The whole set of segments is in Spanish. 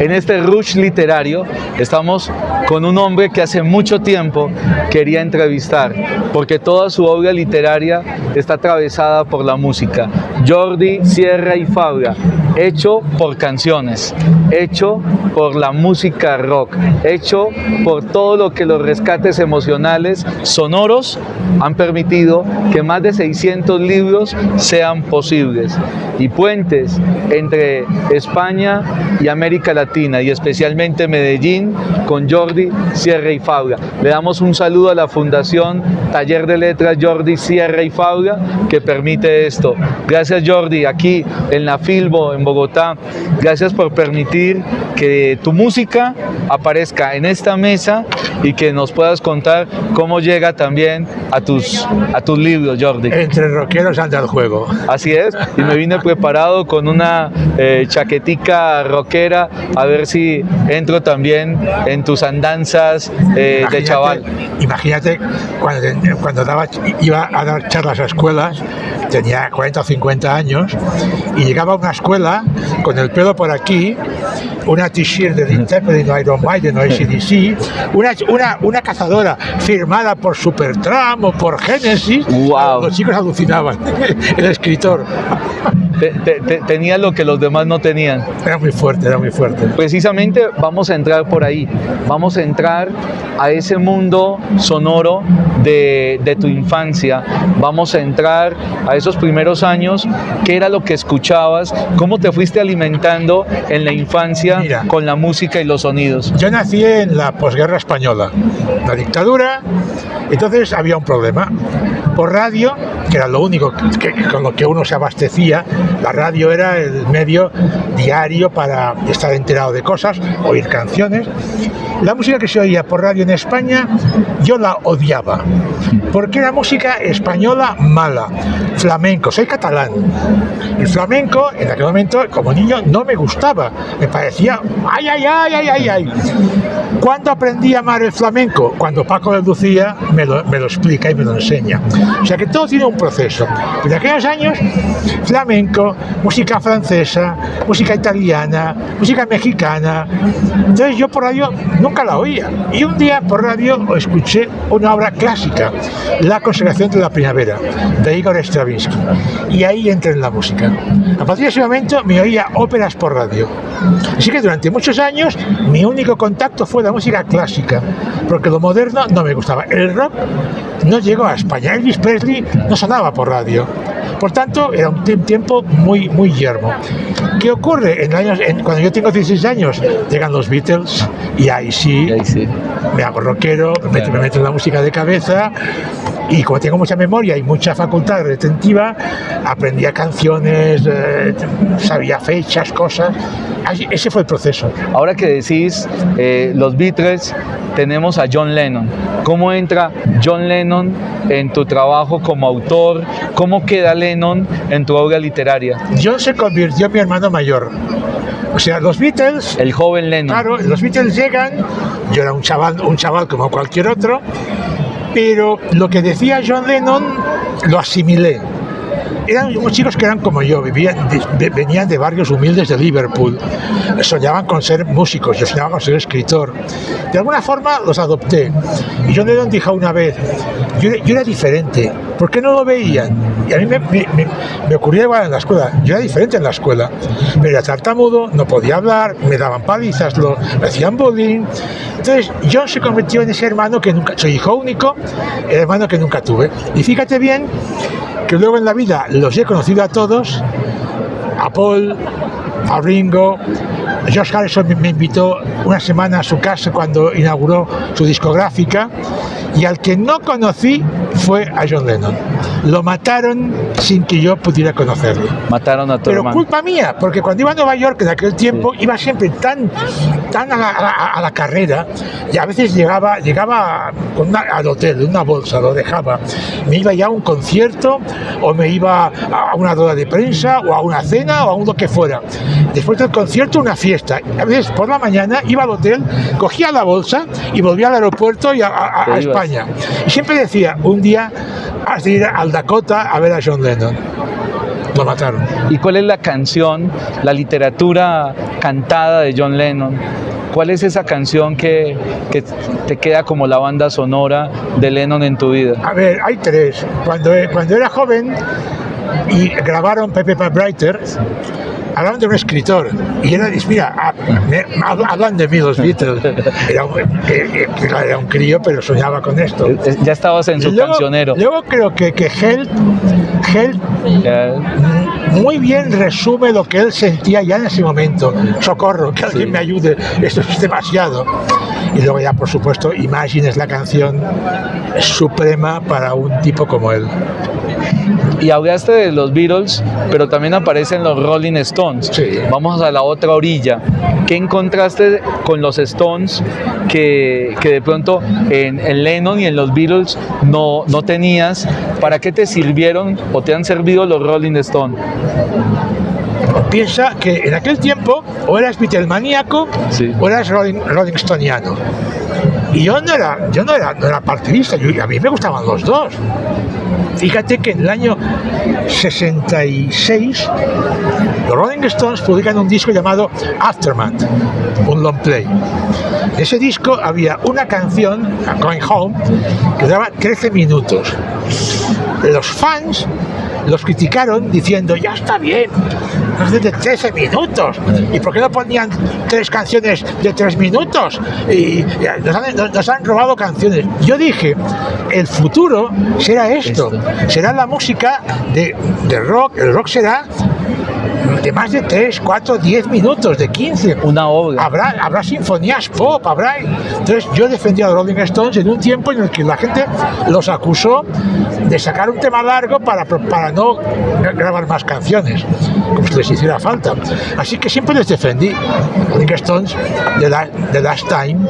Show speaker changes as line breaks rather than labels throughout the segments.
en este rush literario estamos con un hombre que hace mucho tiempo quería entrevistar, porque toda su obra literaria está atravesada por la música. Jordi Sierra y Fabra, hecho por canciones, hecho por la música rock, hecho por todo lo que los rescates emocionales sonoros han permitido que más de 600 libros sean posibles, y puentes entre España y América Latina, y especialmente Medellín, con Jordi Sierra y Fabra. Le damos un saludo a la Fundación Taller de Letras Jordi Sierra y Fabra, que permite esto. Gracias, Jordi, aquí en la Filbo, en Bogotá. Gracias por permitir que tu música aparezca en esta mesa y que nos puedas contar cómo llega también a tus libros, Jordi.
Entre rockeros anda el juego.
Así es, y me vine preparado con una chaquetica rockera, a ver si entro también en tus andanzas de chaval.
Imagínate, cuando iba a dar charlas a escuelas, tenía 40 o 50 años, y llegaba a una escuela con el pelo por aquí, una t-shirt de Led Zeppelin o Iron Maiden o AC/DC, una cazadora firmada por Supertramp o por Genesis.
Wow.
Los chicos alucinaban. El escritor
tenía lo que los demás no tenían.
Era muy fuerte, era muy fuerte.
Precisamente vamos a entrar por ahí, vamos a entrar a ese mundo sonoro de tu infancia, vamos a entrar a esos primeros años, qué era lo que escuchabas, cómo te fuiste alimentando en la infancia. Mira, con la música y los sonidos.
Yo nací en la posguerra española, la dictadura, entonces había un problema. Por radio, que era lo único con lo que uno se abastecía, la radio era el medio diario para estar enterado de cosas, oír canciones. La música que se oía por radio en España, yo la odiaba, porque era música española mala, flamenco. Soy catalán. El flamenco, en aquel momento, como niño, no me gustaba, me parecía ¡ay, ay, ay, ay, ay, ay! ¿Cuándo aprendí a amar el flamenco? Cuando Paco de Lucía me lo explica y me lo enseña. O sea que todo tiene un proceso. En aquellos años, flamenco, música francesa, música italiana, música mexicana. Entonces yo por radio nunca la oía. Y un día por radio escuché una obra clásica, La consagración de la primavera, de Igor Stravinsky. Y ahí entré en la música. A partir de ese momento me oía óperas por radio. Así que durante muchos años mi único contacto fue la música clásica, porque lo moderno no me gustaba. El rock no llegó a España. Elvis Presley no sonaba por radio. Por tanto, era un tiempo muy, muy yermo. ¿Qué ocurre? Cuando yo tengo 16 años, llegan los Beatles y ahí sí, me hago rockero, me meto en la música de cabeza. Y como tengo mucha memoria y mucha facultad retentiva, aprendía canciones, sabía fechas, cosas. Ese fue el proceso.
Ahora que decís los Beatles, tenemos a John Lennon. ¿Cómo entra John Lennon en tu trabajo como autor? ¿Cómo queda Lennon en tu obra literaria?
John se convirtió en mi hermano mayor. O sea, los Beatles...
El joven Lennon.
Claro, los Beatles llegan, yo era un chaval como cualquier otro, pero lo que decía John Lennon lo asimilé. Eran unos chicos que eran como yo, venían de barrios humildes de Liverpool, soñaban con ser músicos, yo soñaba con ser escritor. De alguna forma los adopté. Y John Lennon dijo una vez, yo era diferente, ¿por qué no lo veían? Y a mí me ocurría igual en la escuela, yo era diferente en la escuela, pero era tartamudo, no podía hablar, me daban palizas, me hacían bullying. Entonces John se convirtió en ese hermano que nunca, soy hijo único, el hermano que nunca tuve. Y fíjate bien que luego en la vida los he conocido a todos, a Paul, a Ringo. George Harrison me invitó una semana a su casa cuando inauguró su discográfica, y al que no conocí fue a John Lennon. Lo mataron sin que yo pudiera conocerlo.
Mataron a tu
Pero
hermano.
culpa mía, porque cuando iba a Nueva York en aquel tiempo, iba siempre tan a la carrera, y a veces llegaba al hotel, una bolsa, lo dejaba. Me iba ya a un concierto, o me iba a una rueda de prensa, o a una cena, o a un lo que fuera. Después del concierto, una fiesta. A veces por la mañana iba al hotel, cogía la bolsa y volvía al aeropuerto y a España. Y siempre decía, un día has de ir al Dakota a ver a John Lennon. lo mataron.
¿Y cuál es la canción, la literatura cantada de John Lennon? ¿Cuál es esa canción que te queda como la banda sonora de Lennon en tu vida?
A ver, hay tres. Cuando era joven y grabaron Pepe Writer, hablaban de un escritor y era, mira, hablan de mí los Beatles. Era un crío, pero soñaba con esto.
Ya estabas en su cancionero.
Luego creo que Help muy bien resume lo que él sentía ya en ese momento. Socorro, que alguien me ayude, esto es demasiado. Y luego ya, por supuesto, Imagine es la canción suprema para un tipo como él.
Y hablaste de los Beatles, pero también aparecen los Rolling Stones.
Sí.
Vamos a la otra orilla. ¿Qué encontraste con los Stones que de pronto en Lennon y en los Beatles no tenías? ¿Para qué te sirvieron o te han servido los Rolling Stones?
Piensa que en aquel tiempo o eras Beatlemaníaco, sí, o eras Rolling Stoniano. Y yo no era partidista, a mí me gustaban los dos. Fíjate que en el año 66 los Rolling Stones publican un disco llamado Aftermath, un long play. En ese disco había una canción, Going Home, que duraba 13 minutos. Los fans los criticaron diciendo, ya está bien, no es de 13 minutos, ¿y por qué no ponían 3 canciones de 3 minutos? Y nos han robado canciones. Yo dije, el futuro será esto, será la música de rock, el rock será de más de 3, 4, 10 minutos, de 15.
Una obra.
Habrá sinfonías pop, habrá... Entonces yo defendí a los Rolling Stones en un tiempo en el que la gente los acusó de sacar un tema largo para no grabar más canciones, como si les hiciera falta. Así que siempre les defendí. Rolling Stones, The Last Time,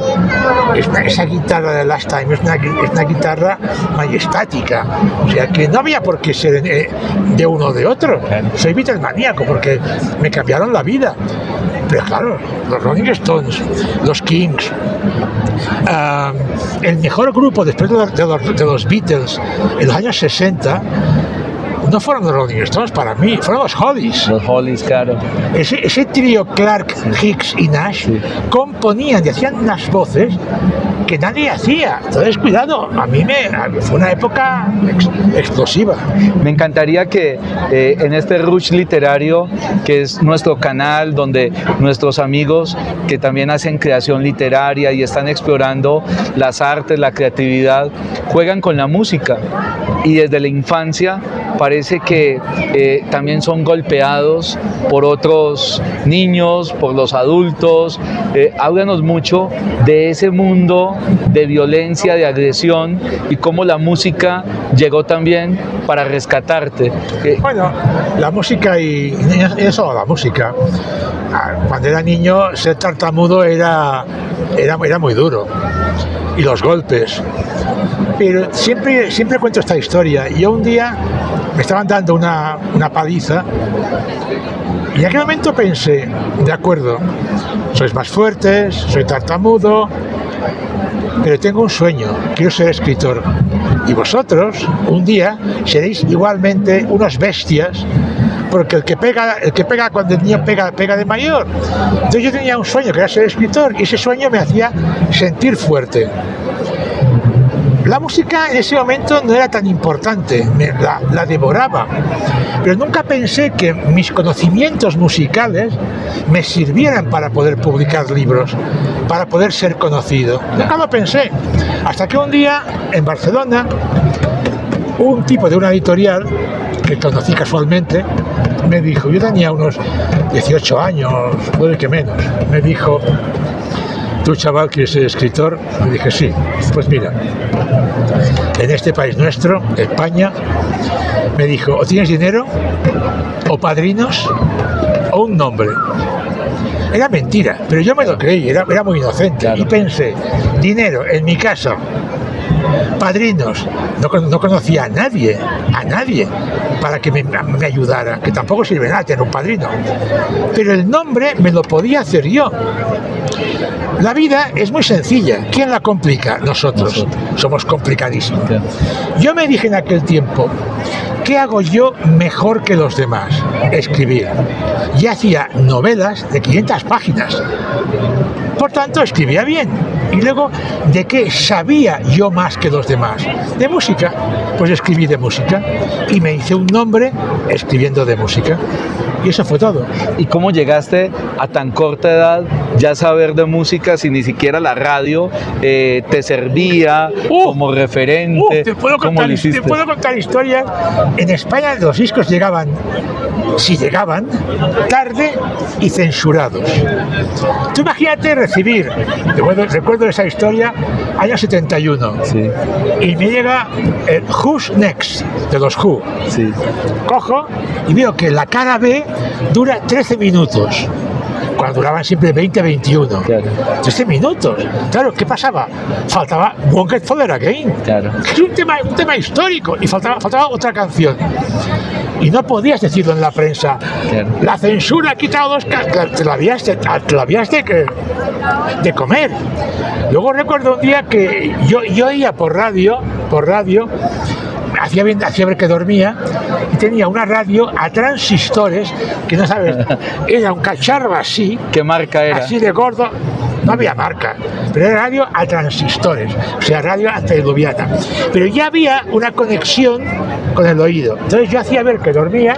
esa guitarra de Last Time es una guitarra majestática. O sea que no había por qué ser de uno o de otro. Soy Beatlemaníaco porque me cambiaron la vida. Pero claro, los Rolling Stones, los Kings, el mejor grupo después de los Beatles en los años 60 no fueron los Rolling Stones para mí, fueron los Hollies.
Los Hollies, claro.
Ese trío Clark, Hicks y Nash, sí, componían y hacían unas voces que nadie hacía. Entonces, cuidado, fue una época explosiva.
Me encantaría que en este Rush Literario, que es nuestro canal donde nuestros amigos que también hacen creación literaria y están explorando las artes, la creatividad, juegan con la música y desde la infancia parece que también son golpeados por otros niños, por los adultos. Háblanos mucho de ese mundo de violencia, de agresión y cómo la música llegó también para rescatarte.
Bueno, la música y no solo la música. Cuando era niño, ser tartamudo era muy duro. Y los golpes. Pero siempre cuento esta historia. Yo un día me estaban dando una paliza y en aquel momento pensé, de acuerdo, sois más fuertes, soy tartamudo, pero tengo un sueño, quiero ser escritor. Y vosotros, un día, seréis igualmente unos bestias, porque el que pega cuando el niño pega de mayor. Entonces yo tenía un sueño, que era ser escritor, y ese sueño me hacía sentir fuerte. La música en ese momento no era tan importante, la devoraba, pero nunca pensé que mis conocimientos musicales me sirvieran para poder publicar libros, para poder ser conocido. Nunca lo pensé, hasta que un día en Barcelona un tipo de una editorial que conocí casualmente me dijo, yo tenía unos 18 años, puede que menos, me dijo, ¿tú, chaval, quieres ser escritor? Le dije, sí. Pues mira, en este país nuestro, España, me dijo, o tienes dinero, o padrinos, o un nombre. Era mentira, pero yo me lo creí, era muy inocente. Claro. Y pensé, dinero, en mi caso, padrinos, no conocía a nadie, para que me ayudara, que tampoco sirve nada tener un padrino. Pero el nombre me lo podía hacer yo. La vida es muy sencilla. ¿Quién la complica? Nosotros. Somos complicadísimos. Yo me dije en aquel tiempo, ¿qué hago yo mejor que los demás? Escribir. Y hacía novelas de 500 páginas. Por tanto, escribía bien. Y luego, ¿de qué sabía yo más que los demás? De música. Pues escribí de música. Y me hice un nombre escribiendo de música. Y eso fue todo.
¿Y cómo llegaste a tan corta edad ya saber de música si ni siquiera la radio te servía como referente?
Te puedo contar historias. En España los discos llegaban, si llegaban, tarde y censurados. Tú imagínate recibir, recuerdo esa historia, año 71,
Sí.
y me llega el Who's Next, de los Who.
Sí.
Cojo y veo que la cara B dura 13 minutos, cuando duraban siempre 20-21.
Claro.
13 minutos. Claro, ¿qué pasaba? Faltaba Won't Get Further Again,
Claro.
que es un tema histórico, y faltaba otra canción. Y no podías decirlo en la prensa.
Claro.
La censura ha quitado dos te lo habías de comer. Luego recuerdo un día que yo oía por radio, hacía ver que dormía, y tenía una radio a transistores, que no sabes, era un cacharro así.
¿Qué marca era?
Así de gordo, no había marca, pero era radio a transistores, o sea, radio antediluviana. Pero ya había una conexión con el oído. Entonces yo hacía ver que dormía,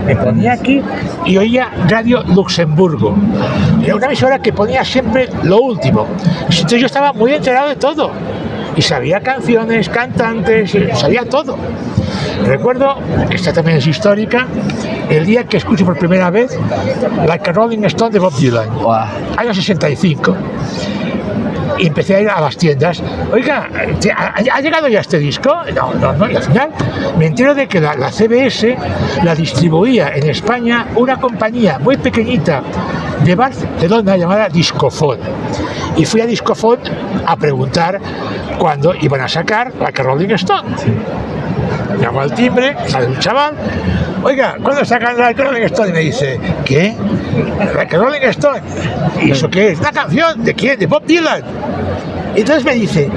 me ponía aquí y oía Radio Luxemburgo. Era una emisora que ponía siempre lo último. Entonces yo estaba muy enterado de todo. Y sabía canciones, cantantes, sabía todo. Recuerdo, esta también es histórica, el día que escuché por primera vez Like a Rolling Stone de Bob Dylan, año 65. Y empecé a ir a las tiendas. Oiga, ¿ha llegado ya este disco? No. Y al final me entero de que la CBS la distribuía en España una compañía muy pequeñita de Barcelona llamada Discofon. Y fui a Discofon a preguntar cuándo iban a sacar Like a Rolling Stone. Llamo al timbre, sale un chaval. Oiga, ¿cuándo sacan Like a Rolling Stone? Y me dice, ¿qué? Like a Rolling Stone. ¿Y eso qué es? ¿Una canción? ¿De quién? De Bob Dylan. Y entonces me dice,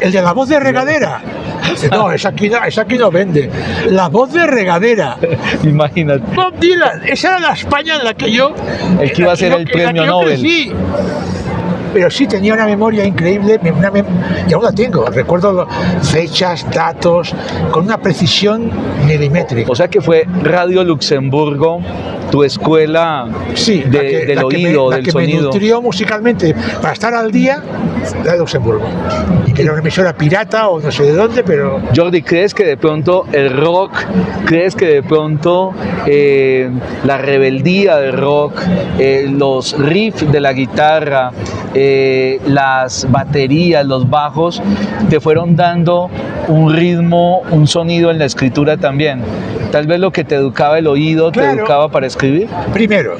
el de la voz de regadera. Dice, no, esa aquí no vende. La voz de regadera.
Imagínate.
Bob Dylan, esa era la España en la que yo...
El que iba a ser el premio Nobel.
Crecí. Pero sí tenía una memoria increíble, y aún la tengo. Recuerdo fechas, datos, con una precisión milimétrica.
O sea que fue Radio Luxemburgo tu escuela del oído, del sonido.
Me nutrió musicalmente para estar al día, la de Luxemburgo. Y que era una emisora pirata o no sé de dónde, pero...
Jordi, ¿crees que de pronto el rock, crees que de pronto la rebeldía del rock, los riffs de la guitarra, las baterías, los bajos, te fueron dando un ritmo, un sonido en la escritura también? Tal vez lo que te educaba el oído, claro, te educaba para escribir.
Primero,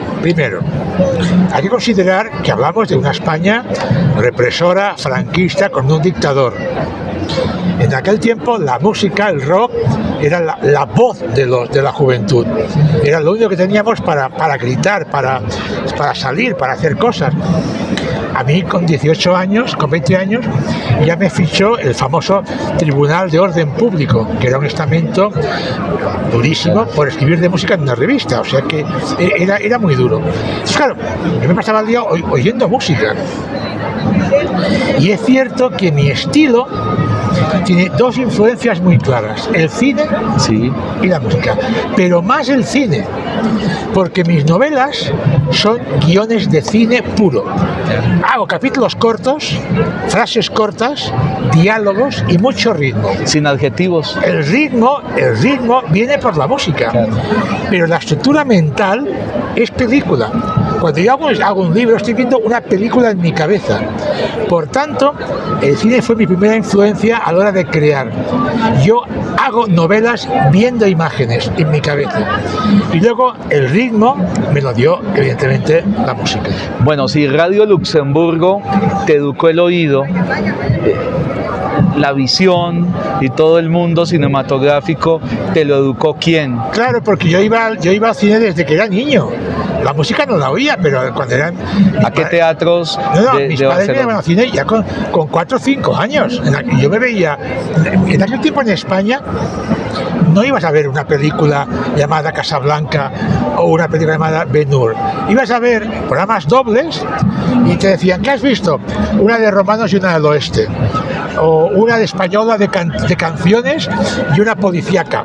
hay que considerar que hablamos de una España represora, franquista, con un dictador. En aquel tiempo la música, el rock, era la voz de la juventud. Era lo único que teníamos para gritar, para salir, para hacer cosas. A mí con 18 años, con 20 años, ya me fichó el famoso Tribunal de Orden Público, que era un estamento durísimo por escribir de música en una revista, o sea que era muy duro. Entonces, claro, yo me pasaba el día oyendo música. Y es cierto que mi estilo tiene dos influencias muy claras, el cine y la música, pero más el cine, porque mis novelas son guiones de cine puro. Hago capítulos cortos, frases cortas, diálogos y mucho ritmo.
Sin adjetivos.
El ritmo viene por la música, pero la estructura mental es película. Cuando yo hago un libro, estoy viendo una película en mi cabeza. Por tanto, el cine fue mi primera influencia a la hora de crear. Yo hago novelas viendo imágenes en mi cabeza. Y luego el ritmo me lo dio, evidentemente, la música.
Bueno, si Radio Luxemburgo te educó el oído, la visión y todo el mundo cinematográfico, ¿te lo educó quién?
Claro, porque yo iba al cine desde que era niño. La música no la oía, pero cuando eran...
¿A qué teatros?
Mis padres me iban al cine ya con 4 o 5 años. Yo me veía... En aquel tiempo en España no ibas a ver una película llamada Casablanca o una película llamada Ben-Hur. Ibas a ver programas dobles y te decían, ¿qué has visto? Una de romanos y una del oeste, o una de española de canciones y una policíaca.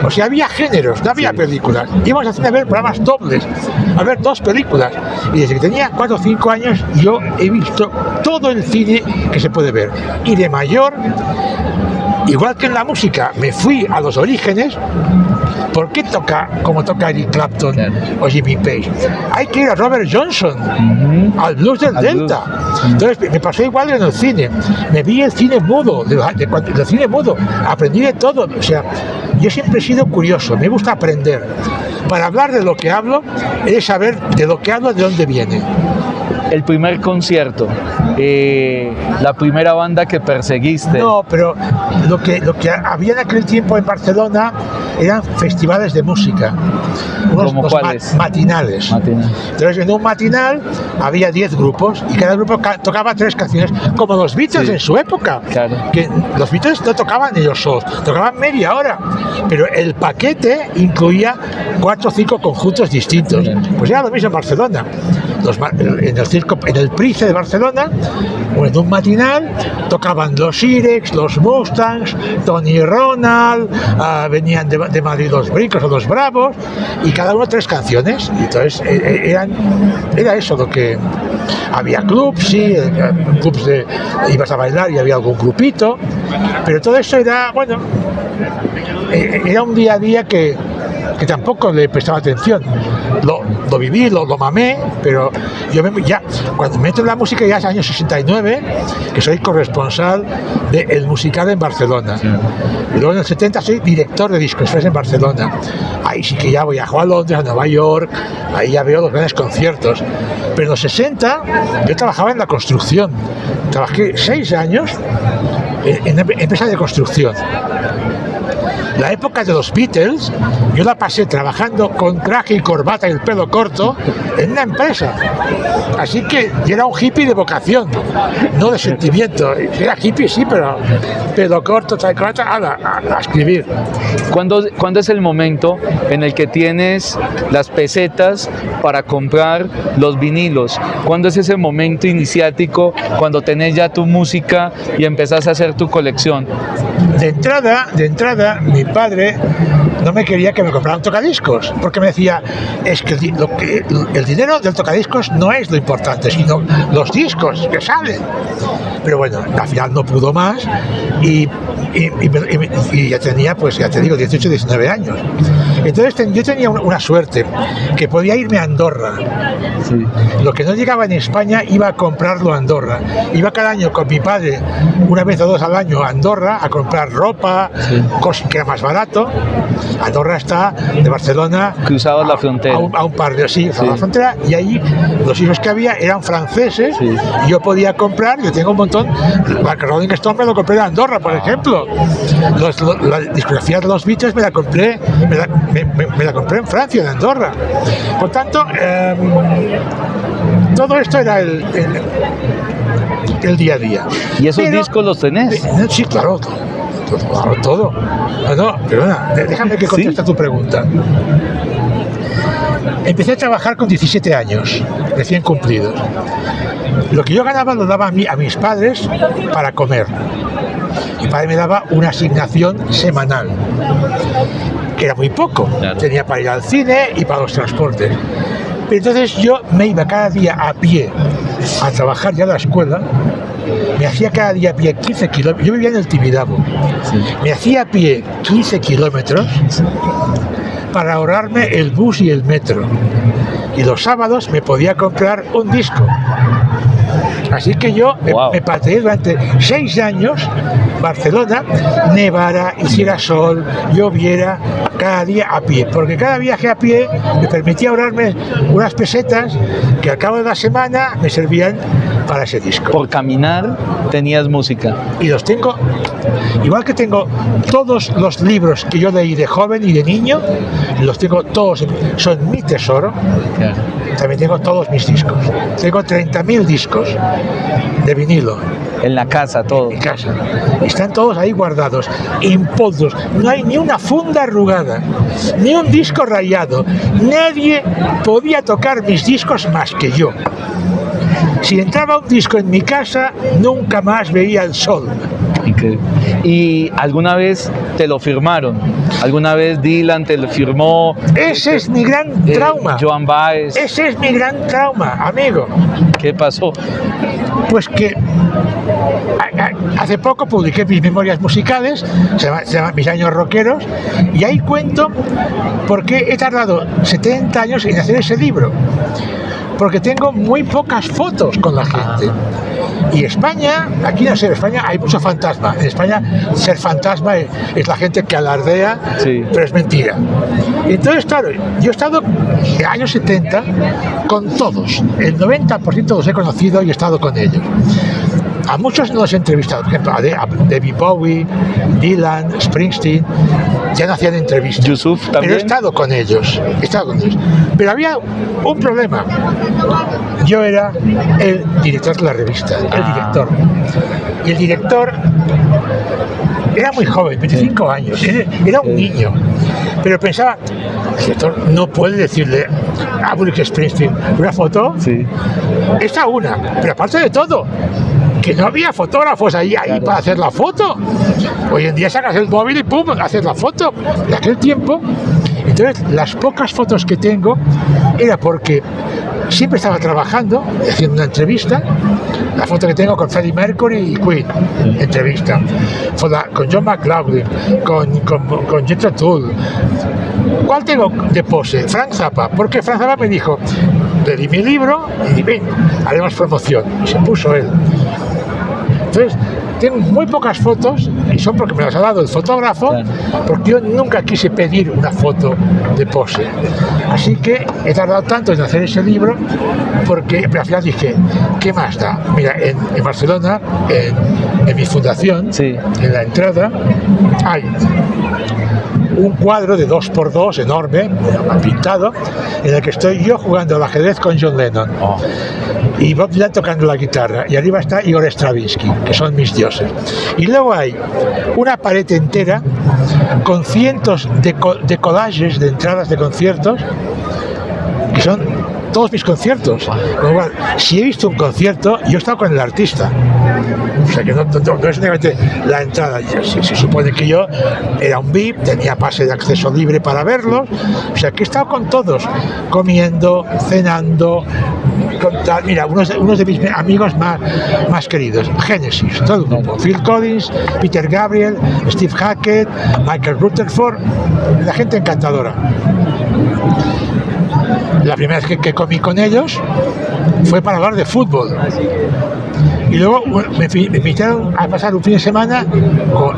O sea, había géneros, no había películas. Íbamos a ver programas dobles, a ver 2 películas. Y desde que tenía 4 o 5 años yo he visto todo el cine que se puede ver. Y de mayor, igual que en la música, me fui a los orígenes. ¿Por qué toca como toca Eric Clapton o Jimmy Page? Hay que ir a Robert Johnson, al blues del Delta. Entonces me pasó igual en el cine. Me vi el cine mudo, del cine mudo. Aprendí de todo. O sea, yo siempre he sido curioso, me gusta aprender. Para hablar de lo que hablo, he de saber de lo que hablo, de dónde viene.
El primer concierto, la primera banda que perseguiste.
No, pero lo que había en aquel tiempo en Barcelona eran festivales de música.
¿Cómo cuáles?
Matinales. Entonces, en un matinal había 10 grupos y cada grupo tocaba 3 canciones, como los Beatles en su época.
Claro.
Que los Beatles no tocaban ellos solos, tocaban media hora, pero el paquete incluía 4 o 5 conjuntos distintos. Pues era lo mismo en Barcelona. En el Price de Barcelona, o en un matinal, tocaban los Irex, los Mustangs, Tony Ronald, venían de Madrid los Brincos o los Bravos, y cada uno 3 canciones. Y entonces era eso lo que... Había clubs, sí, clubs de... ibas a bailar y había algún grupito, pero todo eso era, bueno, era un día a día que tampoco le prestaba atención. Lo viví, lo mamé, pero yo ya cuando me entro en la música ya es año 69, que soy corresponsal del musical en Barcelona. Y luego en el 70 soy director de Disco Express en Barcelona. Ahí sí que ya viajo a Londres, a Nueva York, ahí ya veo los grandes conciertos. Pero en los 60 yo trabajaba en la construcción. Trabajé 6 años en empresas de construcción. La época de los Beatles, yo la pasé trabajando con traje y corbata y el pelo corto en una empresa. Así que yo era un hippie de vocación, no de sentimiento. Era hippie, sí, pero pelo corto, traje y corbata, a escribir.
¿Cuándo es el momento en el que tienes las pesetas para comprar los vinilos? ¿Cuándo es ese momento iniciático cuando tenés ya tu música y empezás a hacer tu colección?
De entrada, mi padre no me quería que me comprara un tocadiscos, porque me decía, es que el dinero del tocadiscos no es lo importante, sino los discos que salen. Pero bueno, al final no pudo más y ya tenía, pues ya te digo, 18, 19 años. Entonces yo tenía una suerte, que podía irme a Andorra. Sí. Lo que no llegaba en España iba a comprarlo a Andorra. Iba cada año con mi padre, una vez o 2 al año a Andorra, a comprar ropa, cosas que era más barato. Andorra está de Barcelona.
Cruzabas la frontera.
A un par de la frontera, y ahí los hijos que había eran franceses, y yo podía comprar, yo tengo un montón, la Rolling Stone me lo compré en Andorra, por ejemplo. La discografía de los Beatles me la compré en Francia, en Andorra. Por tanto, todo esto era el día a día.
¿Y esos discos los tenés?
Sí, claro, todo. No, perdona, déjame que conteste tu pregunta. Empecé a trabajar con 17 años, recién cumplidos. Lo que yo ganaba lo daba a mis padres para comer. Mi padre me daba una asignación semanal, que era muy poco. Claro. Tenía para ir al cine y para los transportes. Pero entonces yo me iba cada día a pie a trabajar ya a la escuela. Me hacía cada día a pie 15 kilómetros. Yo vivía en el Tibidabo. Sí. Me hacía a pie 15 kilómetros para ahorrarme el bus y el metro. Y los sábados me podía comprar un disco. Así que yo me pateé durante 6 años Barcelona, nevara, hiciera sol, lloviera, cada día a pie, porque cada viaje a pie me permitía ahorrarme unas pesetas que al cabo de la semana me servían para ese disco.
Por caminar tenías música.
Y los tengo, igual que tengo todos los libros que yo leí de joven y de niño, los tengo todos, son mi tesoro. También tengo todos mis discos. Tengo 30.000 discos de vinilo.
En la casa, todo.
En mi casa. Están todos ahí guardados, impolsos. No hay ni una funda arrugada, ni un disco rayado. Nadie podía tocar mis discos más que yo. Si entraba un disco en mi casa, nunca más veía el sol.
Increíble. ¿Y alguna vez te lo firmaron? ¿Alguna vez Dylan te lo firmó?
Ese es mi gran trauma.
Joan Baez.
Ese es mi gran trauma, amigo.
¿Qué pasó?
Pues que hace poco publiqué mis memorias musicales, se llama Mis años rockeros, y ahí cuento por qué he tardado 70 años en hacer ese libro. Porque tengo muy pocas fotos con la gente. Y España, aquí no sé, en España hay mucho fantasma. En España ser fantasma es la gente que alardea, sí, pero es mentira. Entonces, claro, yo he estado en los años 70 con todos. El 90% los he conocido y he estado con ellos. A muchos no los he entrevistado, por ejemplo, a David Bowie, Dylan, Springsteen, ya no hacían entrevistas.
Yusuf también.
Pero he estado con ellos, Pero había un problema. Yo era el director de la revista, el director. Y el director era muy joven, 25 años, era un niño. Pero pensaba, el director no puede decirle a Bruce Springsteen una foto.
Sí.
Esta una, pero aparte de todo, que no había fotógrafos ahí claro, para hacer la foto. Hoy en día sacas el móvil y pum, haces la foto. De aquel tiempo, entonces las pocas fotos que tengo era porque siempre estaba trabajando, haciendo una entrevista. La foto que tengo con Freddie Mercury y Queen, entrevista. Con John McLaughlin, con Jethro Tull. ¿Cuál tengo de pose? Frank Zappa, porque Frank Zappa me dijo, le di mi libro y ven, haremos promoción. Y se puso él. Entonces, tengo muy pocas fotos y son porque me las ha dado el fotógrafo, porque yo nunca quise pedir una foto de pose. Así que he tardado tanto en hacer ese libro porque al final dije, ¿qué más da? Mira, en Barcelona, en mi fundación, sí, en la entrada, hay un cuadro de 2x2 enorme, pintado, en el que estoy yo jugando al ajedrez con John Lennon. Y Bob Dylan tocando la guitarra, y arriba está Igor Stravinsky, que son mis dioses. Y luego hay una pared entera con cientos de collages de entradas de conciertos, que son todos mis conciertos. Igual, si he visto un concierto, yo he estado con el artista. O sea que no es únicamente la entrada. Se supone que yo era un VIP, tenía pase de acceso libre para verlos. O sea que he estado con todos, comiendo, cenando. Mira, unos de mis amigos más queridos, Genesis, todo el grupo, Phil Collins, Peter Gabriel, Steve Hackett, Michael Rutherford, la gente encantadora. La primera vez que comí con ellos fue para hablar de fútbol. Y luego me invitaron a pasar un fin de semana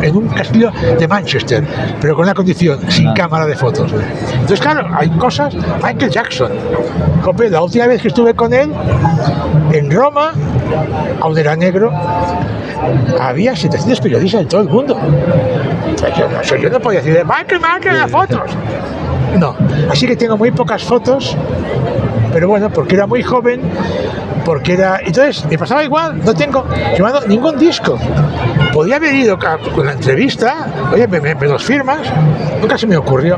en un castillo de Manchester, pero con una condición, sin cámara de fotos. Entonces, claro, hay cosas. Michael Jackson. Jope, la última vez que estuve con él, en Roma, aún era negro, había 700 periodistas en todo el mundo. O sea, yo no podía decir, Michael, las fotos. No, así que tengo muy pocas fotos, pero bueno, porque era muy joven, entonces me pasaba igual, no tengo llevado ningún disco. Podía haber ido con la entrevista, oye, me los firmas, nunca se me ocurrió,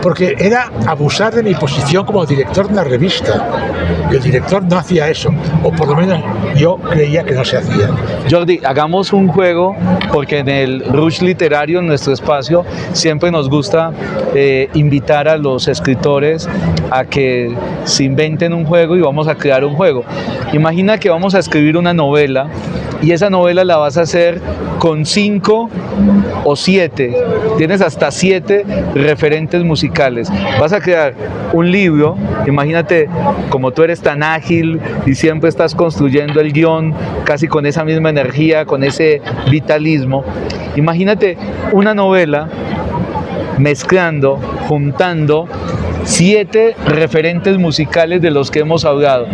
porque era abusar de mi posición como director de una revista, y el director no hacía eso, o por lo menos yo creía que no se hacía.
Jordi, hagamos un juego, porque en el Rush Literario, en nuestro espacio, siempre nos gusta invitar a los escritores a que se inventen un juego y vamos a crear un juego. Imagina que vamos a escribir una novela y esa novela la vas a hacer con 5 o 7, tienes hasta 7 referentes musicales. Vas a crear un libro, imagínate, como tú eres tan ágil y siempre estás construyendo el guión casi con esa misma energía, con ese vitalismo. Imagínate una novela mezclando, juntando 7 referentes musicales de los que hemos hablado.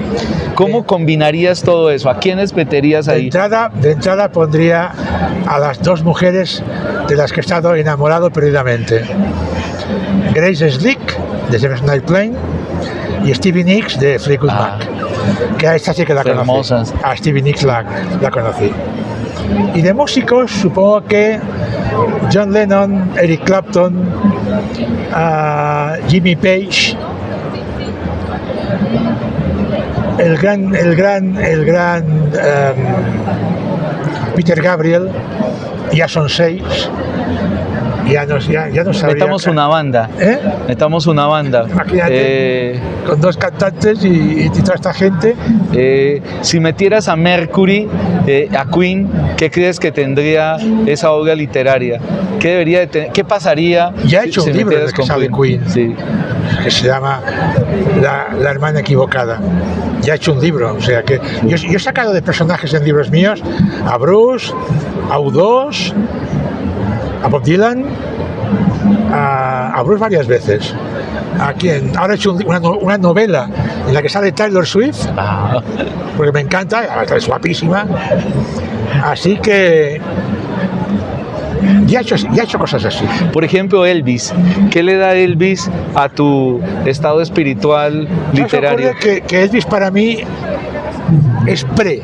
¿Cómo combinarías todo eso? ¿A quiénes meterías ahí?
De entrada pondría a las 2 mujeres de las que he estado enamorado perdidamente. Grace Slick, de Jefferson Airplane, y Stevie Nicks, de Fleetwood Mac. Que a esta sí que la conocí. A Stevie Nicks la conocí. Y de músicos, supongo que John Lennon, Eric Clapton, Jimmy Page, el gran Peter Gabriel. Ya son 6. Ya no sabría.
Metamos una banda. Metamos una banda.
Imagínate, con 2 cantantes y toda esta gente.
Si metieras a Mercury, a Queen, ¿qué crees que tendría esa obra literaria? ¿Qué debería de tener? ¿Qué pasaría?
Ya he hecho un libro
metieras
que sale Queen,
sí,
que se llama La hermana equivocada. Ya he hecho un libro, o sea que yo he sacado de personajes en libros míos a Bruce, a U2, a Bob Dylan, a Bruce varias veces. Ahora he hecho una novela en la que sale Taylor Swift, porque me encanta, es guapísima. Así que ya he hecho cosas así.
Por ejemplo, Elvis. ¿Qué le da Elvis a tu estado espiritual literario?
Que Elvis para mí es pre.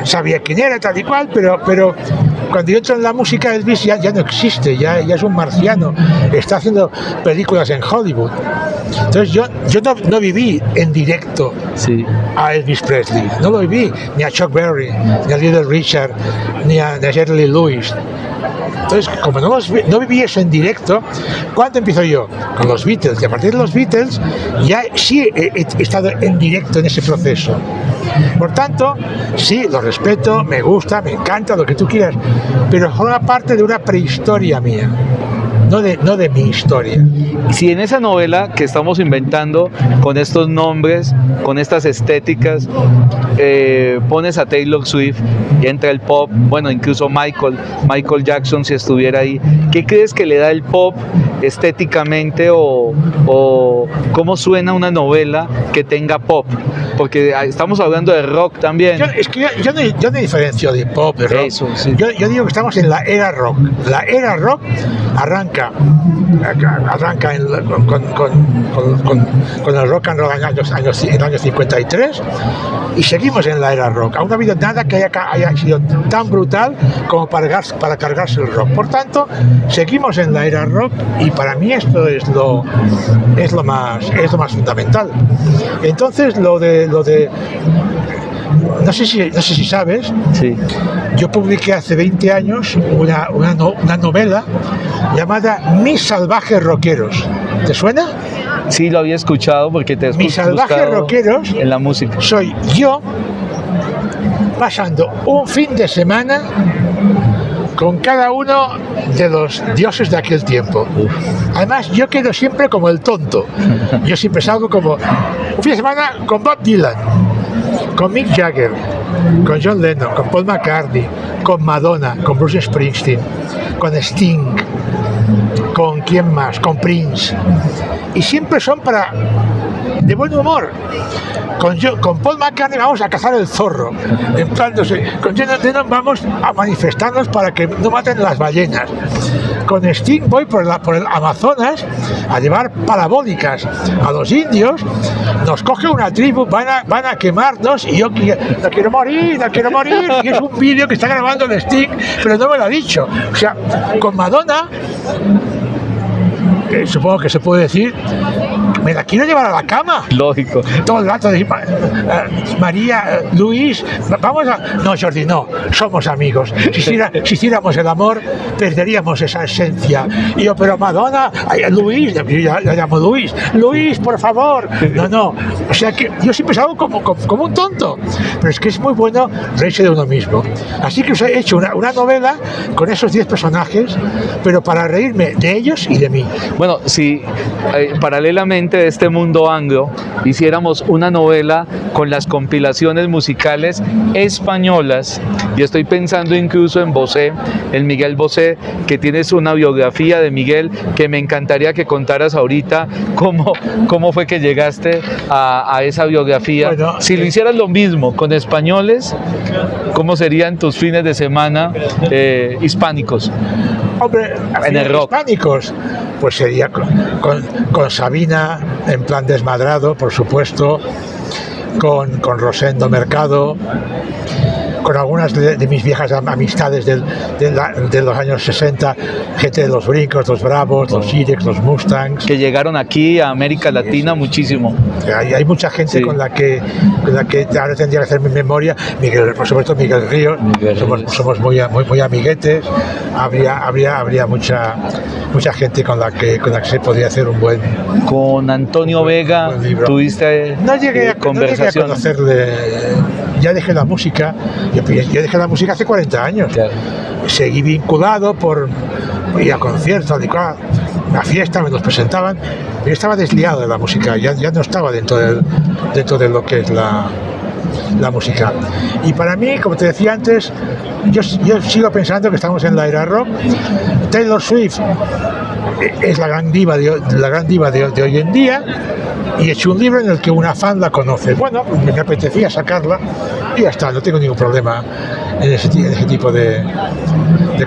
Sabía quién era, tal y cual, pero cuando yo entro en la música, Elvis ya no existe, ya es un marciano, está haciendo películas en Hollywood. Entonces yo no viví en directo a Elvis Presley, no lo viví ni a Chuck Berry, ni a Little Richard, ni a Jerry Lee Lewis. Entonces, como no viví eso en directo, ¿cuándo empiezo yo? Con los Beatles. Y a partir de los Beatles ya sí he estado en directo en ese proceso. Por tanto, sí, lo respeto, me gusta, me encanta, lo que tú quieras, pero forma parte de una prehistoria mía, no de mi historia.
Y si en esa novela que estamos inventando, con estos nombres, con estas estéticas, pones a Taylor Swift y entra el pop, bueno, incluso Michael Jackson, si estuviera ahí, ¿qué crees que le da el pop estéticamente o cómo suena una novela que tenga pop? Porque estamos hablando de rock también.
Yo no diferencio de pop, de rock.
Eso, sí.
Yo digo que estamos en la era rock. La era rock arranca con el rock and roll en el año 53 y seguimos en la era rock. Aún no ha habido nada que haya sido tan brutal como para cargarse el rock. Por tanto, seguimos en la era rock y para mí esto es lo más fundamental. Entonces, lo de no sé si sabes,
sí.
Yo publiqué hace 20 años una novela llamada Mis salvajes rockeros. ¿Te suena?
Sí, lo había escuchado porque te he
Mis salvajes rockeros
en la música.
Soy yo pasando un fin de semana con cada uno de los dioses de aquel tiempo. Además, yo quedo siempre como el tonto. Yo siempre salgo como un fin de semana con Bob Dylan, con Mick Jagger, con John Lennon, con Paul McCartney, con Madonna, con Bruce Springsteen, con Sting, con quién más, con Prince. Y siempre son de buen humor. Con Paul McCartney vamos a cazar el zorro. En plan, con John Lennon vamos a manifestarnos para que no maten las ballenas. Con Sting voy por el Amazonas a llevar parabólicas a los indios. Nos coge una tribu, van a quemarnos y yo no quiero morir. Y es un vídeo que está grabando el Sting, pero no me lo ha dicho. O sea, con Madonna, supongo que se puede decir, me la quiero llevar a la cama.
Lógico.
Todo el rato decir, María, Luis, vamos a... No, Jordi, no, somos amigos. Si hiciéramos el amor, perderíamos esa esencia. Y yo, pero Madonna, Luis, yo ya llamo Luis, por favor. No. O sea que yo siempre salgo como un tonto. Pero es que es muy bueno reírse de uno mismo. Así que os he hecho una novela con esos 10 personajes, pero para reírme de ellos y de mí.
Bueno, si paralelamente de este mundo anglo hiciéramos una novela con las compilaciones musicales españolas, y estoy pensando incluso en Bosé, en Miguel Bosé, que tienes una biografía de Miguel que me encantaría que contaras ahorita cómo fue que llegaste a esa biografía. Bueno, si lo hicieras lo mismo con españoles, ¿cómo serían tus fines de semana hispánicos?
Hombre, en el rock. Hispánicos, pues sería con Sabina en plan desmadrado, por supuesto, con Rosendo Mercado, con algunas de mis viejas amistades de los años 60, gente de los Brincos, los Bravos, los Irex, los Mustangs.
Que llegaron aquí a América Latina muchísimo.
Hay mucha gente con la que ahora tendría que hacer mi memoria. Miguel, por supuesto Miguel Ríos, somos muy amiguetes. Habría mucha gente con la que se podría hacer un buen.
Con Antonio Vega tuviste
no llegué a
conversación.
conocerle. Ya dejé la música. Yo dejé la música hace 40 años.
Claro.
Seguí vinculado por ir a conciertos, a fiestas, me los presentaban. Yo estaba desliado de la música, ya no estaba dentro de lo que es la música. Y para mí, como te decía antes, yo sigo pensando que estamos en la era rock. Taylor Swift es la gran diva de hoy en día, y he hecho un libro en el que una fan la conoce. Bueno, pues me apetecía sacarla y ya está, no tengo ningún problema en ese tipo de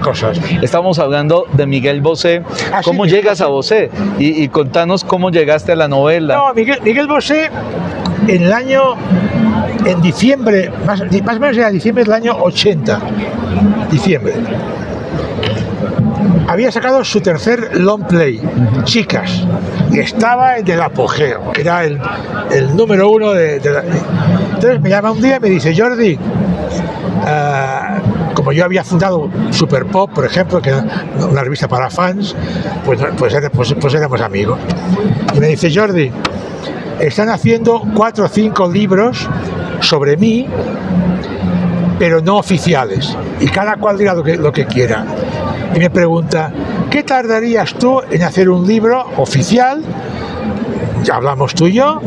cosas.
Estamos hablando de Miguel Bosé. ¿Cómo
sí,
llegas a Bosé? Y contanos cómo llegaste a la novela.
No, Miguel Bosé, en diciembre, más o menos era diciembre del año 80, diciembre, había sacado su tercer long play, Chicas, y estaba en el apogeo, era el número uno de la... Entonces me llama un día y me dice: Jordi, como yo había fundado Super Pop, por ejemplo, que era una revista para fans, pues éramos amigos. Y me dice: Jordi, están haciendo 4 o 5 libros sobre mí, pero no oficiales, y cada cual diga lo que quiera. Y me pregunta: ¿qué tardarías tú en hacer un libro oficial? Ya hablamos tú y yo,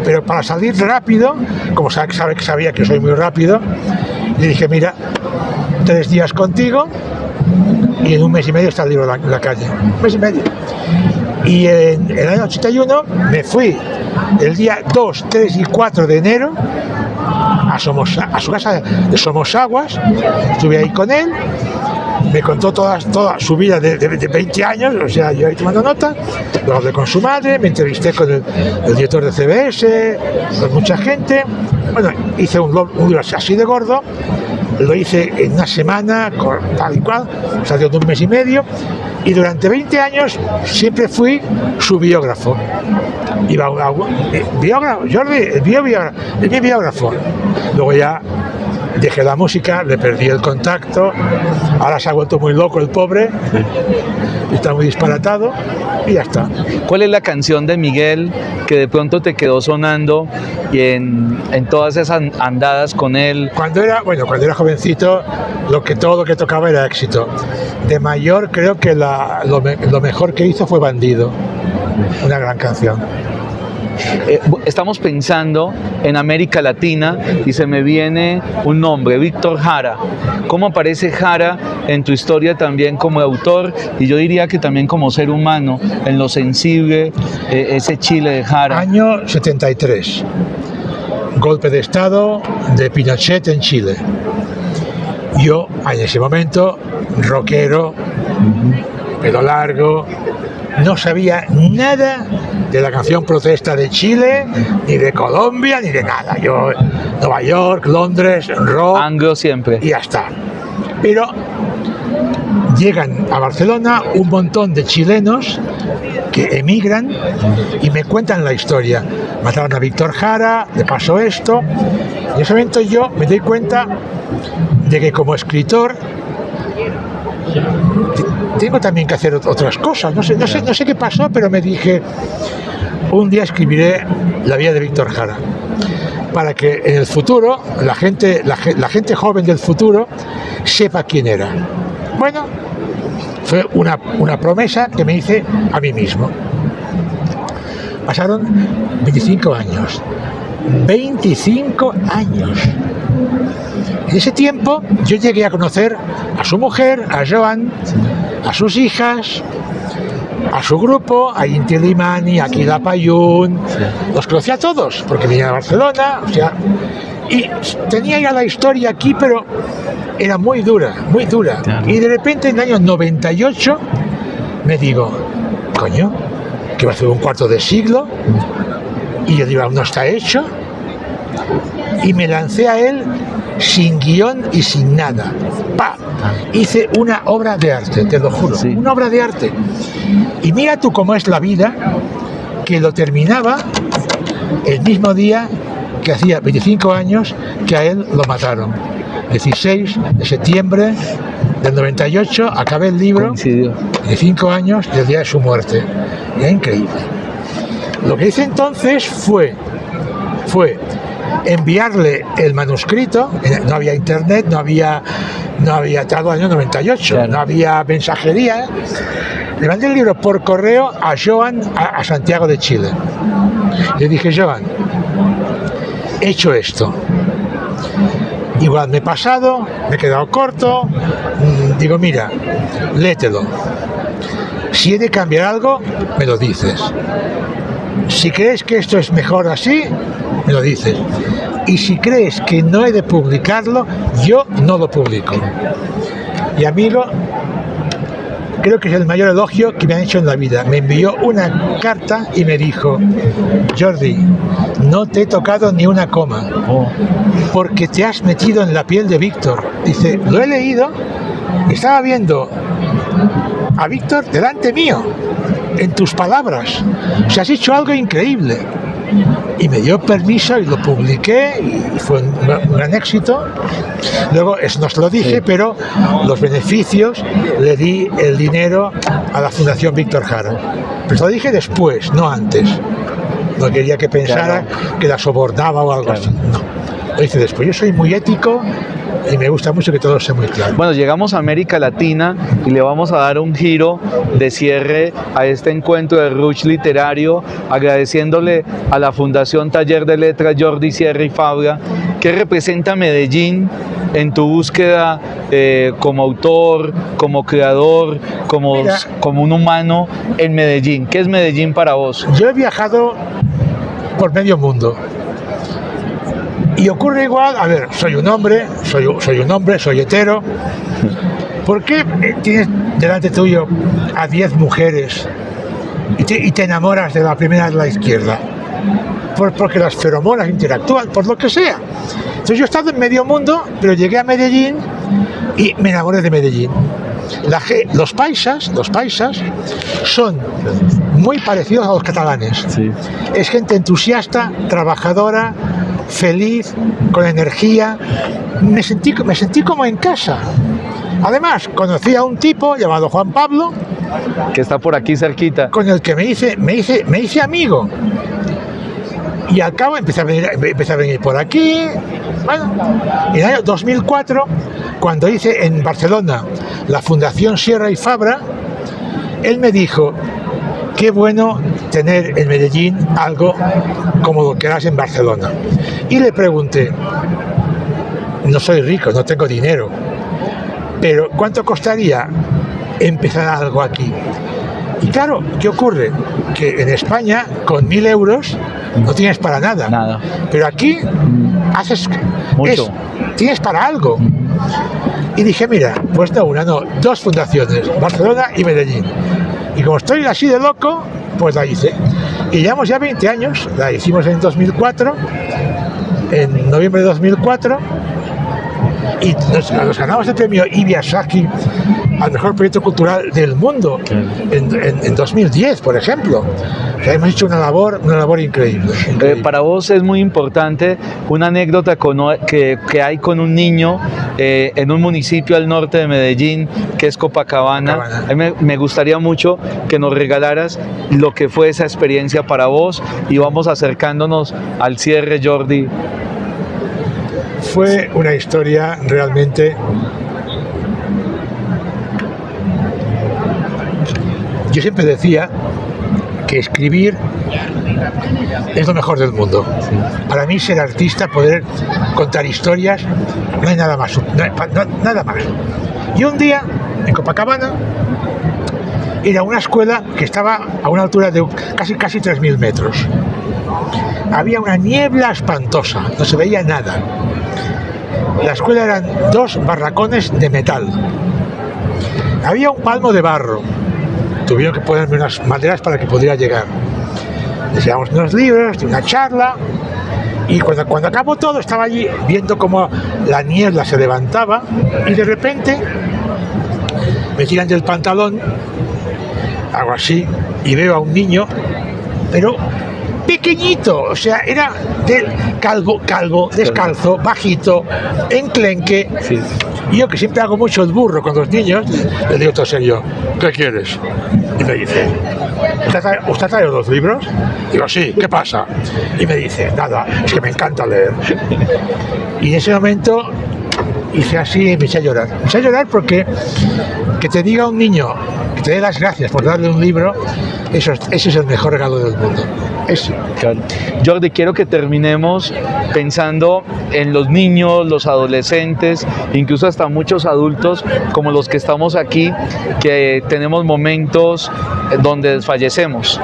pero para salir rápido, como sabía que soy muy rápido, le dije: mira, 3 días contigo y en 1 mes y medio está el libro en la calle. 1 mes y medio. Y en el año 81 me fui el día 2, 3 y 4 de enero a su casa de Somosaguas. Estuve ahí con él, me contó toda su vida de 20 años, o sea, yo ahí tomando nota. Lo hablé con su madre, me entrevisté con el director de CBS, con mucha gente. Bueno, hice un libro así de gordo, lo hice en 1 semana, tal y cual, salió de 1 mes y medio, y durante 20 años siempre fui su biógrafo. Biógrafo, Jordi, es mi biógrafo. Luego ya dejé la música, le perdí el contacto, ahora se ha vuelto muy loco el pobre, está muy disparatado y ya está.
¿Cuál es la canción de Miguel que de pronto te quedó sonando y en todas esas andadas con él?
Cuando era jovencito, todo lo que tocaba era éxito. De mayor creo que lo mejor que hizo fue Bandido, una gran canción.
Estamos pensando en América Latina y se me viene un nombre, Víctor Jara. ¿Cómo aparece Jara en tu historia también como autor y yo diría que también como ser humano, en lo sensible, ese Chile de Jara?
Año 73, golpe de estado de Pinochet en Chile. Yo en ese momento, rockero, pelo largo, no sabía nada de la canción protesta de Chile, ni de Colombia, ni de nada. Yo, Nueva York, Londres, rock...
Anglo siempre.
Y ya está. Pero llegan a Barcelona un montón de chilenos que emigran y me cuentan la historia. Mataron a Víctor Jara, le pasó esto. En ese momento yo me doy cuenta de que como escritor tengo también que hacer otras cosas. No sé qué pasó, pero me dije: un día escribiré la vida de Víctor Jara, para que en el futuro la gente joven del futuro sepa quién era. Bueno, fue una promesa que me hice a mí mismo. Pasaron 25 años. 25 años. En ese tiempo yo llegué a conocer a su mujer, a Joan, a sus hijas, a su grupo, a Inti Limani, a Kila Payún. Los conocí a todos porque venía de Barcelona, o sea, y tenía ya la historia aquí, pero era muy dura, muy dura. Y de repente en el año 98 me digo: coño, que va a hacer un cuarto de siglo, y yo digo: aún no está hecho. Y me lancé a él sin guión y sin nada. ¡Pam! Hice una obra de arte, te lo juro,
Sí.
una obra de arte. Y mira tú cómo es la vida, que lo terminaba el mismo día que hacía 25 años que a él lo mataron. 16 de septiembre del 98 acabé el libro,
Coincidió.
25 años del día de su muerte. Era increíble. Lo que hice entonces fue enviarle el manuscrito. No había internet, no había todo el año 98,
Claro.
no había mensajería. Le mandé el libro por correo a Joan, a Santiago de Chile. Le dije: Joan, he hecho esto. Igual me he pasado, me he quedado corto. Digo: mira, léetelo. Si he de cambiar algo, me lo dices. Si crees que esto es mejor así, me lo dices. Y si crees que no he de publicarlo, yo no lo publico. Y a mí creo que es el mayor elogio que me han hecho en la vida. Me envió una carta y me dijo: Jordi, no te he tocado ni una coma, porque te has metido en la piel de Víctor. Dice: lo he leído, estaba viendo a Víctor delante mío, en tus palabras. O sea, has hecho algo increíble. Y me dio permiso y lo publiqué y fue un gran éxito. Luego, no os lo dije,
Sí.
pero los beneficios le di el dinero a la Fundación Víctor Jara. Pero se lo dije después, no antes. No quería que pensara que la sobornaba o algo
Claro.
así. No, lo hice después. Yo soy muy ético y me gusta mucho que todo sea muy claro.
Bueno, llegamos a América Latina y le vamos a dar un giro de cierre a este encuentro de Rush Literario, agradeciéndole a la Fundación Taller de Letras Jordi Sierra y Fabra. ¿Qué representa Medellín en tu búsqueda como autor, como creador, como un humano en Medellín? ¿Qué es Medellín para vos?
Yo he viajado por medio mundo. Y ocurre igual, a ver, soy un hombre, soy hetero. ¿Por qué tienes delante tuyo a 10 mujeres y te enamoras de la primera de la izquierda? Porque las feromonas interactúan, por lo que sea. Entonces yo he estado en medio mundo, pero llegué a Medellín y me enamoré de Medellín. Los paisas son muy parecidos a los catalanes.
Sí.
Es gente entusiasta, trabajadora, feliz, con energía. Me sentí como en casa. Además, conocí a un tipo llamado Juan Pablo,
Que está por aquí cerquita.
con el que me hice amigo. Y al cabo empecé a venir por aquí. Bueno, en el año 2004, cuando hice en Barcelona la Fundación Sierra y Fabra, él me dijo: qué bueno tener en Medellín algo como lo que harás en Barcelona. Y le pregunté: no soy rico, no tengo dinero, pero ¿cuánto costaría empezar algo aquí? Y claro, ¿qué ocurre? Que en España, con 1.000 euros, no tienes para nada.
Nada.
Pero aquí haces...
Mucho.
Tienes para algo. Y dije: mira, pues no una, no, 2 fundaciones, Barcelona y Medellín. Y como estoy así de loco, pues la hice. Y llevamos ya 20 años, la hicimos en 2004, en noviembre de 2004, y nos ganamos el premio Ibiasaki al mejor proyecto cultural del mundo en 2010, por ejemplo. O sea, hemos hecho una labor increíble.
Para vos es muy importante una anécdota que hay con un niño en un municipio al norte de Medellín, que es Copacabana. A mí me gustaría mucho que nos regalaras lo que fue esa experiencia para vos, y vamos acercándonos al cierre, Jordi.
Fue una historia realmente... Yo siempre decía que escribir es lo mejor del mundo. Para mí, ser artista, poder contar historias, no hay nada más. Nada más. Y un día, en Copacabana, era una escuela que estaba a una altura de casi 3.000 metros. Había una niebla espantosa, no se veía nada. La escuela eran 2 barracones de metal. Había un palmo de barro. Tuvieron que ponerme unas maderas para que pudiera llegar. Les llevamos unos libros, una charla, Y cuando acabó todo, estaba allí viendo cómo la niebla se levantaba y de repente me tiran del pantalón, hago así y veo a un niño, pero pequeñito, o sea, era calvo, descalzo, bajito, enclenque.
Sí.
Y yo, que siempre hago mucho el burro con los niños, le digo todo serio, ¿qué quieres? Y me dice, ¿usted trae los libros? Digo, sí, ¿qué pasa? Y me dice, nada, es que me encanta leer. Y en ese momento hice así y empecé a llorar. Empecé a llorar porque que te diga un niño, que te dé las gracias por darle un libro, ese es el mejor regalo del mundo. Ese.
Claro. Jordi, quiero que terminemos pensando en los niños, los adolescentes, incluso hasta muchos adultos como los que estamos aquí, que tenemos momentos donde desfallecemos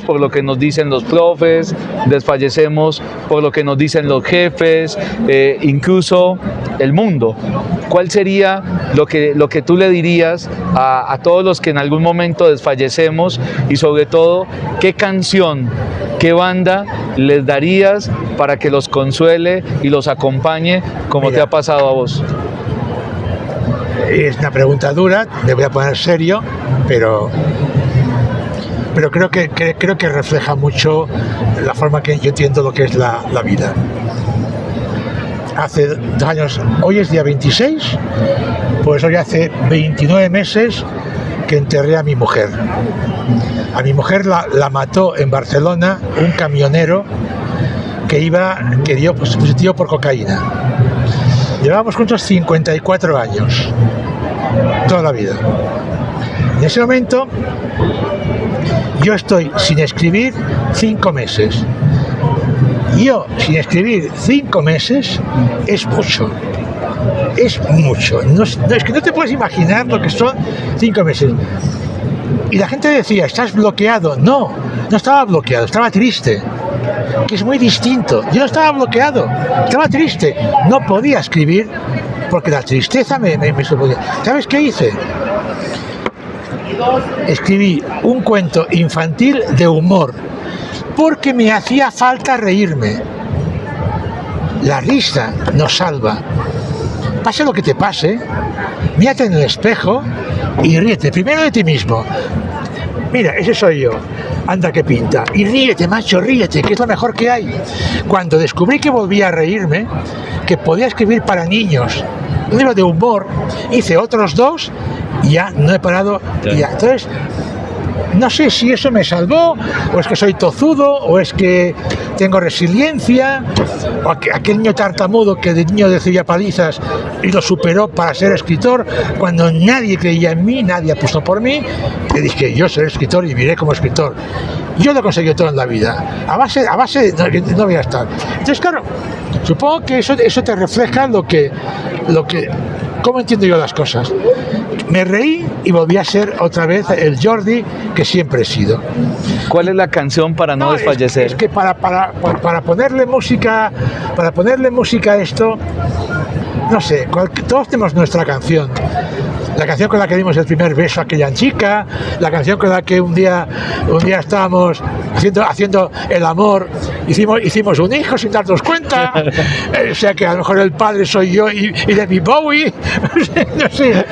por lo que nos dicen los profes, desfallecemos por lo que nos dicen los jefes, incluso el mundo. ¿Cuál sería lo que tú le dirías a todos los que en algún momento desfallecemos y sobre todo qué canción, qué banda les darías para que los consuele y los acompañe como Mira, te ha pasado a vos?
Es una pregunta dura, me voy a poner serio, pero creo que refleja mucho la forma que yo entiendo lo que es la vida. Hace 2 años, hoy es día 26, pues hoy hace 29 meses que enterré a mi mujer. A mi mujer la mató en Barcelona un camionero que dio positivo por cocaína. Llevábamos juntos 54 años, toda la vida. En ese momento yo estoy sin escribir 5 meses. Yo, sin escribir 5 meses, es mucho. Es mucho. No, es que no te puedes imaginar lo que son 5 meses. Y la gente decía, ¿estás bloqueado? No estaba bloqueado, estaba triste. Que es muy distinto. Yo no estaba bloqueado, estaba triste. No podía escribir porque la tristeza me suponía. ¿Sabes qué hice? Escribí un cuento infantil de humor, porque me hacía falta reírme. La risa nos salva. Pase lo que te pase, mírate en el espejo y ríete. Primero de ti mismo. Mira, ese soy yo. Anda que pinta. Y ríete, macho, ríete, que es lo mejor que hay. Cuando descubrí que volvía a reírme, que podía escribir para niños un libro de humor, hice otros 2 y ya no he parado. Ya. Entonces, no sé si eso me salvó, o es que soy tozudo, o es que tengo resiliencia, o aquel niño tartamudo que de niño decía palizas y lo superó para ser escritor, cuando nadie creía en mí, nadie apostó por mí, le dije, yo seré escritor y viviré como escritor. Yo lo conseguí todo en la vida, a base no voy a estar. Entonces, claro, supongo que eso te refleja cómo entiendo yo las cosas. Me reí y volví a ser otra vez el Jordi que siempre he sido.
¿Cuál es la canción para no desfallecer?
Es que para ponerle música a esto, no sé, todos tenemos nuestra canción. La canción con la que dimos el primer beso a aquella chica, la canción con la que un día estábamos haciendo el amor, hicimos un hijo sin darnos cuenta, o sea que a lo mejor el padre soy yo y David Bowie, no sé,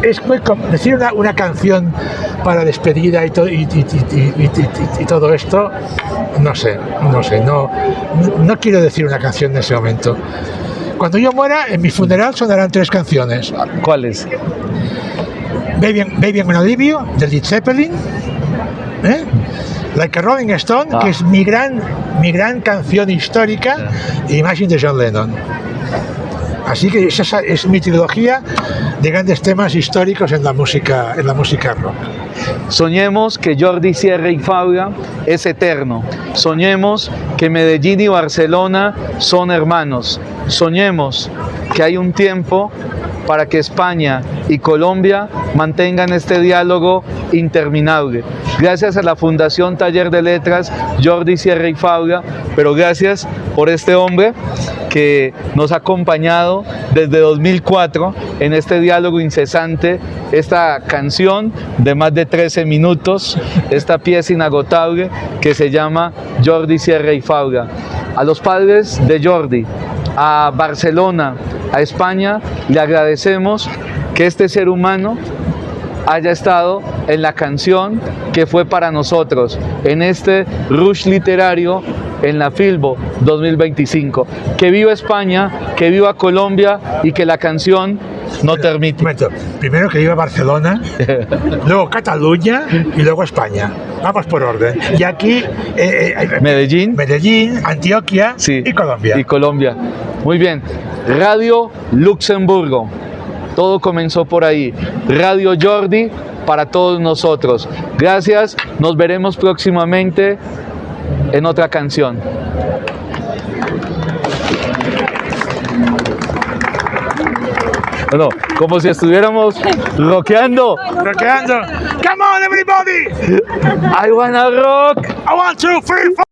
es muy decir una canción para despedida y todo esto, no sé, no quiero decir una canción en ese momento. Cuando yo muera, en mi funeral sonarán 3 canciones.
¿Cuáles?
Baby I'm gonna leave you, de Led Zeppelin, Like a Rolling Stone, que es mi gran canción histórica, y Imagine de John Lennon. Así que esa es mi trilogía de grandes temas históricos en la música rock.
Soñemos que Jordi Sierra y Fabra es eterno. Soñemos que Medellín y Barcelona son hermanos. Soñemos que hay un tiempo para que España y Colombia mantengan este diálogo interminable. Gracias a la Fundación Taller de Letras Jordi Sierra y Fabra, pero gracias por este hombre que nos ha acompañado desde 2004 en este diálogo incesante, esta canción de más de 13 minutos, esta pieza inagotable que se llama Jordi Sierra y Fabra. A los padres de Jordi, a Barcelona, a España, le agradecemos que este ser humano haya estado en la canción que fue para nosotros, en este rush literario en la Filbo 2025. Que viva España, que viva Colombia y que la canción no termine.
Primero que viva Barcelona, luego Cataluña y luego España. Vamos por orden. Y aquí
Medellín,
Antioquia,
sí,
y Colombia.
Y Colombia. Muy bien. Radio Luxemburgo. Todo comenzó por ahí. Radio Jordi para todos nosotros. Gracias. Nos veremos próximamente en otra canción. Bueno, como si estuviéramos rockeando.
Rockeando. Come on, everybody!
I wanna rock.
I want 2, 3, 4.